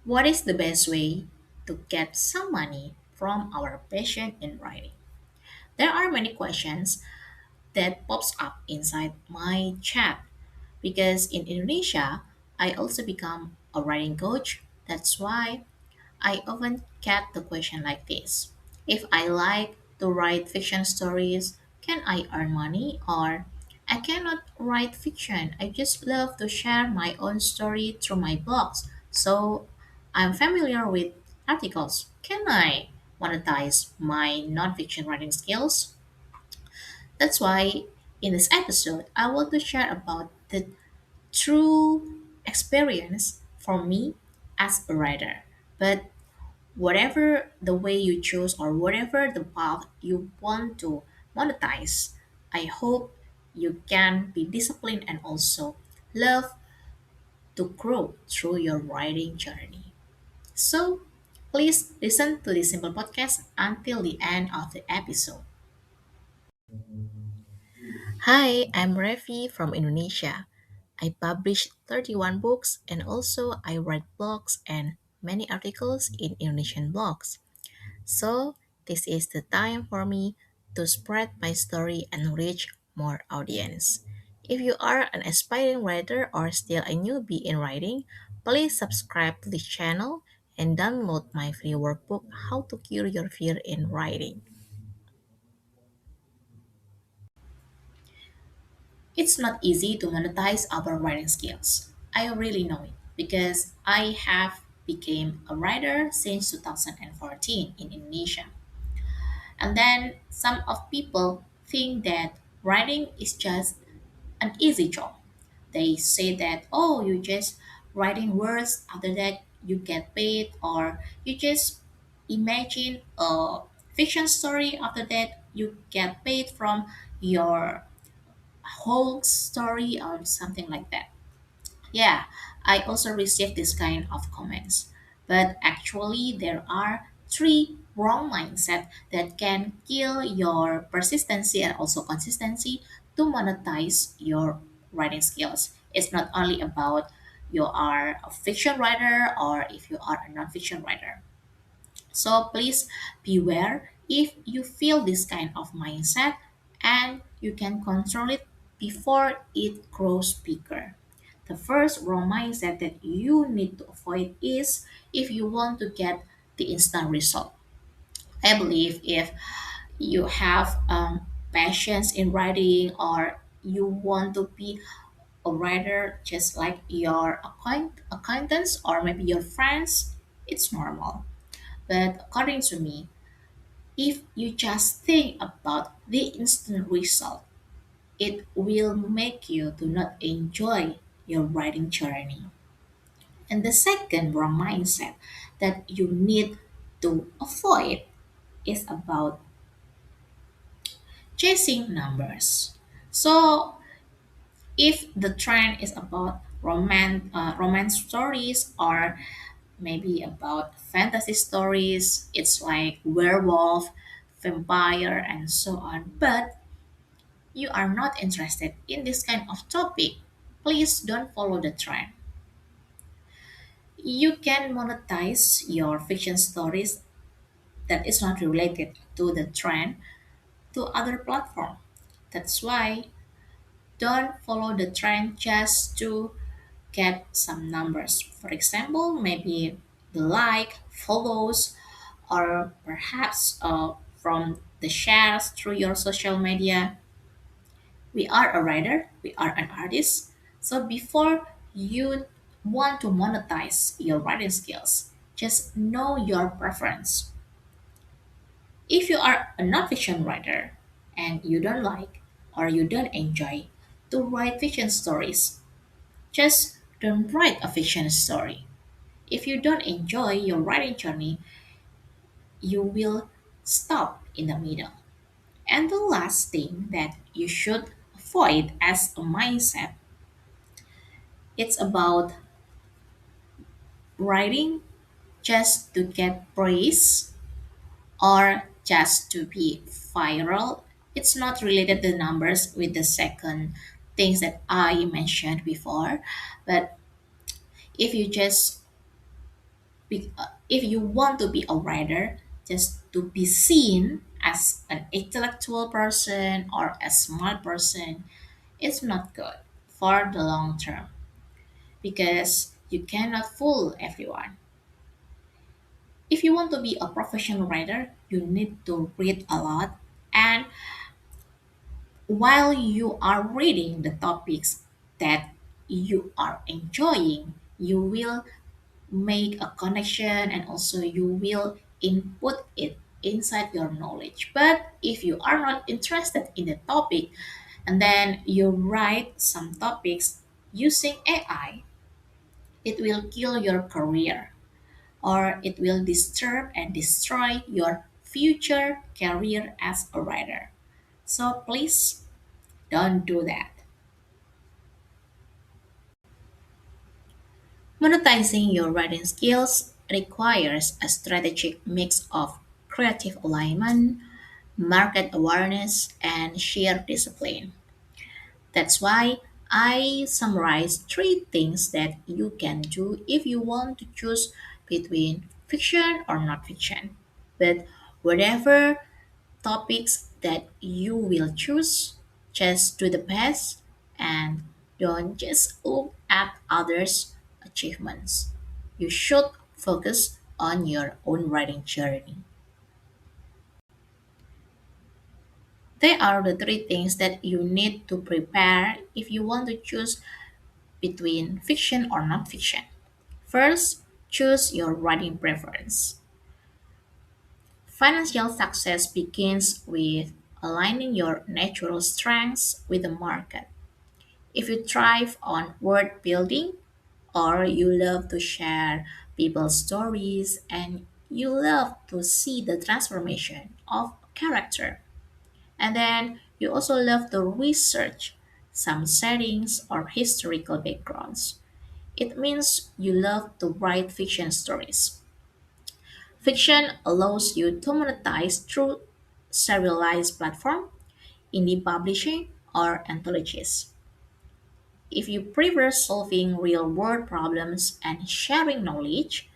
What is the best way to get some money from our passion in writing? There are many questions that pops up inside my chat because in Indonesia, I also become a writing coach. That's why I often get the question like this. If I like to write fiction stories, can I earn money? Or I cannot write fiction. I just love to share my own story through my blogs. So I'm familiar with articles. Can I monetize my nonfiction writing skills? That's why in this episode, I want to share about the true experience for me as a writer. But whatever the way you choose or whatever the path you want to monetize, I hope you can be disciplined and also love to grow through your writing journey. So please listen to this simple podcast until the end of the episode. Hi, I'm Revi from Indonesia. I published 31 books and also I write blogs and many articles in Indonesian blogs. So, this is the time for me to spread my story and reach more audience. If you are an aspiring writer or still a newbie in writing, please subscribe to this channel and download my free workbook How to Cure Your Fear in Writing. It's not easy to monetize our writing skills. I really know it because I have became a writer since 2014 in Indonesia. And then some of people think that writing is just an easy job. They say that, oh, you just writing words, after that you get paid, or you just imagine a fiction story, after that you get paid from your whole story or something like that. Yeah, I also received this kind of comments. But actually, there are three wrong mindset that can kill your persistency and also consistency to monetize your writing skills. It's not only about you are a fiction writer or if you are a non-fiction writer. So please beware if you feel this kind of mindset and you can control it before it grows bigger. The first wrong mindset that you need to avoid is if you want to get the instant result. I believe if you have passions in writing or you want to be a writer just like your acquaintance or maybe your friends, it's normal. But according to me, if you just think about the instant result, it will make you to not enjoy your writing journey. And the second wrong mindset that you need to avoid is about chasing numbers. So if the trend is about romance stories or maybe about fantasy stories, it's like werewolf, vampire, and so on. But you are not interested in this kind of topic, please don't follow the trend. You can monetize your fiction stories that is not related to the trend to other platform. That's why don't follow the trend just to get some numbers. For example, maybe the like, follows, or perhaps from the shares through your social media. We are a writer, we are an artist. So before you want to monetize your writing skills, just know your preference. If you are a nonfiction writer and you don't like or you don't enjoy to write fiction stories, just don't write a fiction story. If you don't enjoy your writing journey, you will stop in the middle. And the last thing that you should avoid as a mindset, it's about writing just to get praise or just to be viral. It's not related to numbers with the second things that I mentioned before. But if you just If you want to be a writer, just to be seen as an intellectual person or a smart person, it's not good for the long term because you cannot fool everyone. If you want to be a professional writer, you need to read a lot, and while you are reading the topics that you are enjoying, you will make a connection and also you will input it inside your knowledge. But if you are not interested in the topic and then you write some topics using AI, it will kill your career or it will disturb and destroy your future career as a writer. So please don't do that. Monetizing your writing skills requires a strategic mix of creative alignment, market awareness, and sheer discipline. That's why I summarize three things that you can do if you want to choose between fiction or not fiction. But whatever topics that you will choose, just do the best and don't just look at others' achievements. You should focus on your own writing journey. They are the three things that you need to prepare if you want to choose between fiction or non-fiction. First, choose your writing preference. Financial success begins with aligning your natural strengths with the market. If you thrive on word building or you love to share people's stories and you love to see the transformation of character, and then you also love to research some settings or historical backgrounds, it means you love to write fiction stories. Fiction allows you to monetize through serialized platform, indie publishing, or anthologies. If you prefer solving real-world problems and sharing knowledge,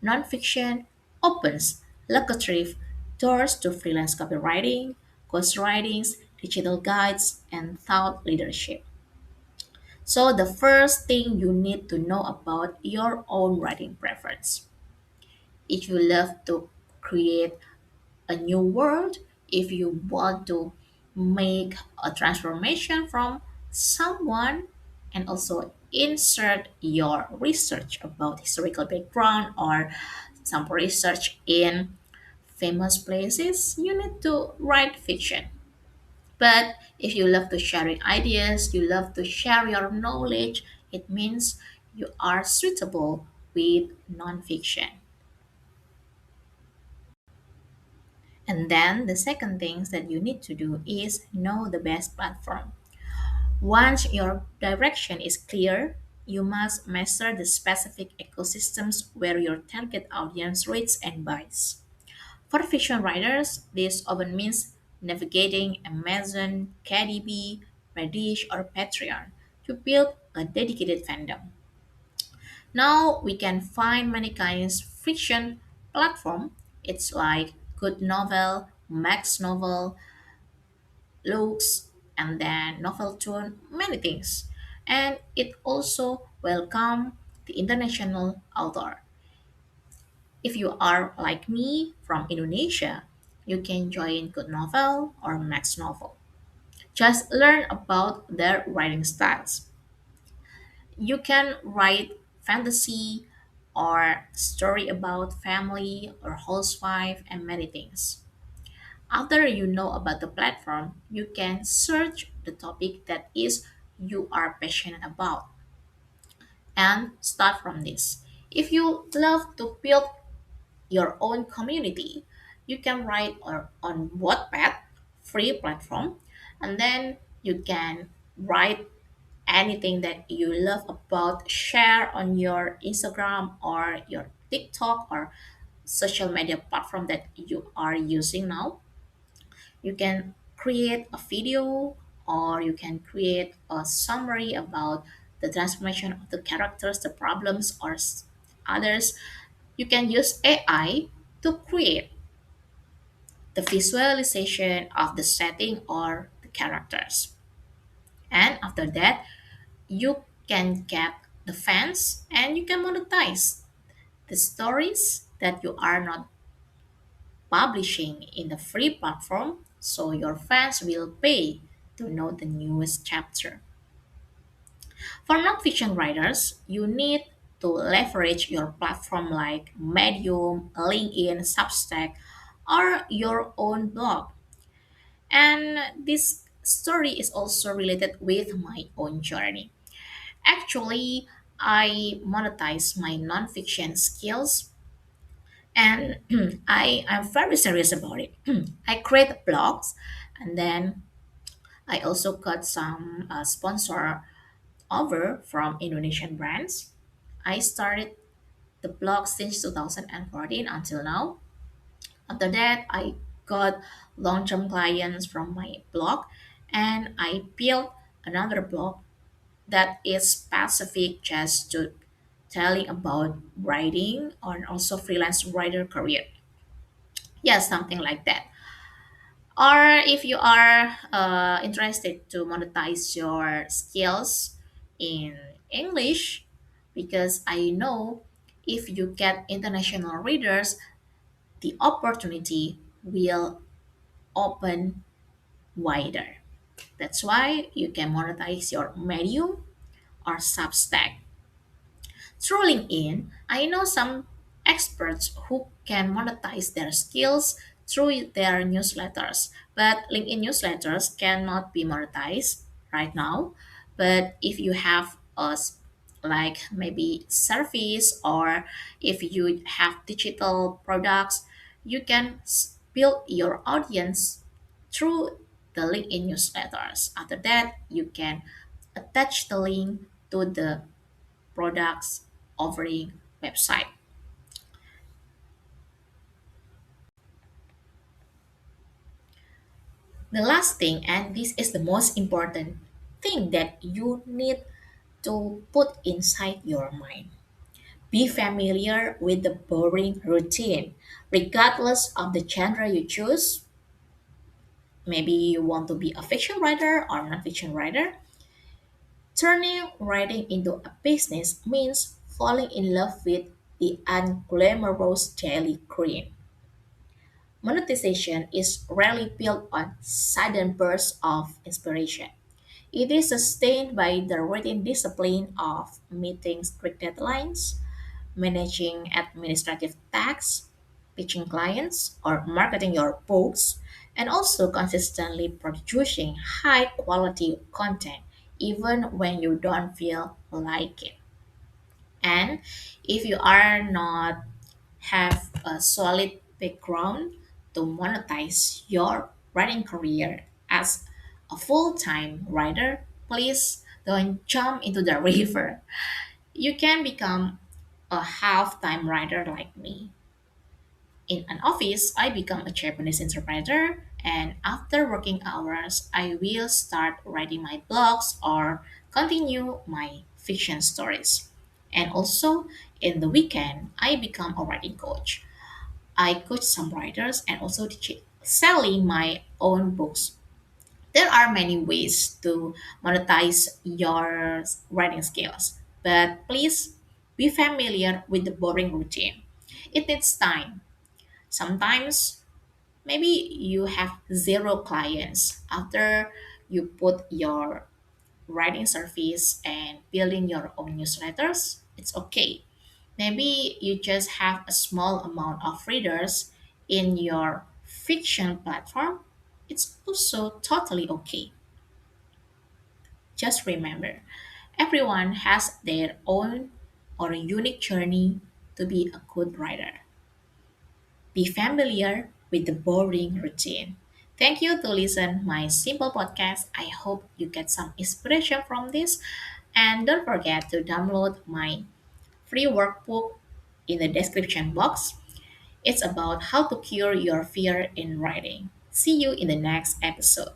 nonfiction opens lucrative doors to freelance copywriting, ghostwritings, digital guides, and thought leadership. So the first thing you need to know about your own writing preference. If you love to create a new world, if you want to make a transformation from someone and also insert your research about historical background or some research in famous places, you need to write fiction. But if you love to sharing ideas, you love to share your knowledge, it means you are suitable with nonfiction. And then the second thing that you need to do is know the best platform. Once your direction is clear, you must master the specific ecosystems where your target audience reads and buys. For fiction writers, this often means navigating Amazon, KDP, Radish, or Patreon to build a dedicated fandom. Now we can find many kinds of fiction platform. It's like Good Novel, Max Novel, Looks, and then Novel Tune, many things. And it also welcome the international author. If you are like me from Indonesia, you can join Good Novel or Max Novel. Just learn about their writing styles. You can write fantasy or story about family or housewife and many things. After you know about the platform, you can search the topic that is you are passionate about and start from this. If you love to build your own community, you can write on Wattpad, free platform, and then you can write anything that you love about, share on your Instagram or your TikTok or social media platform that you are using now. You can create a video or you can create a summary about the transformation of the characters, the problems, or others. You can use AI to create the visualization of the setting or the characters. And after that, you can get the fans and you can monetize the stories that you are not publishing in the free platform, so your fans will pay to know the newest chapter. For nonfiction writers, you need to leverage your platform like Medium, LinkedIn, Substack, or your own blog. And this story is also related with my own journey. Actually, I monetize my nonfiction skills and I am very serious about it. I create blogs and then I also got some sponsor over from Indonesian brands. I started the blog since 2014 until now. After that, I got long-term clients from my blog and I built another blog that is specific just to telling about writing or also freelance writer career. Yeah, something like that. Or if you are interested to monetize your skills in English, because I know if you get international readers, the opportunity will open wider. That's why you can monetize your Medium or Substack. Through LinkedIn, I know some experts who can monetize their skills through their newsletters, but LinkedIn newsletters cannot be monetized right now. But if you have like maybe service or if you have digital products, you can build your audience through the LinkedIn newsletters. After that, you can attach the link to the products offering website. The last thing, and this is the most important thing that you need to put inside your mind. Be familiar with the boring routine. Regardless of the genre you choose, maybe you want to be a fiction writer or non-fiction writer, turning writing into a business means falling in love with the unglamorous daily grind. Monetization is rarely built on sudden bursts of inspiration. It is sustained by the routine discipline of meeting strict deadlines, managing administrative tasks, pitching clients, or marketing your books, and also consistently producing high quality content even when you don't feel like it. And if you are not have a solid background to monetize your writing career as a full-time writer, please don't jump into the river. You can become a half-time writer like me. In an office, I become a Japanese interpreter, and after working hours, I will start writing my blogs or continue my fiction stories. And also, in the weekend, I become a writing coach. I coach some writers and also teach selling my own books. There are many ways to monetize your writing skills, but please be familiar with the boring routine. It needs time. Sometimes maybe you have zero clients after you put your writing service and building your own newsletters. It's okay. Maybe you just have a small amount of readers in your fiction platform. It's also totally okay. Just remember, everyone has their own or a unique journey to be a good writer. Be familiar with the boring routine. Thank you to listen my simple podcast. I hope you get some inspiration from this and don't forget to download my free workbook in the description box. It's about how to cure your fear in writing. See you in the next episode.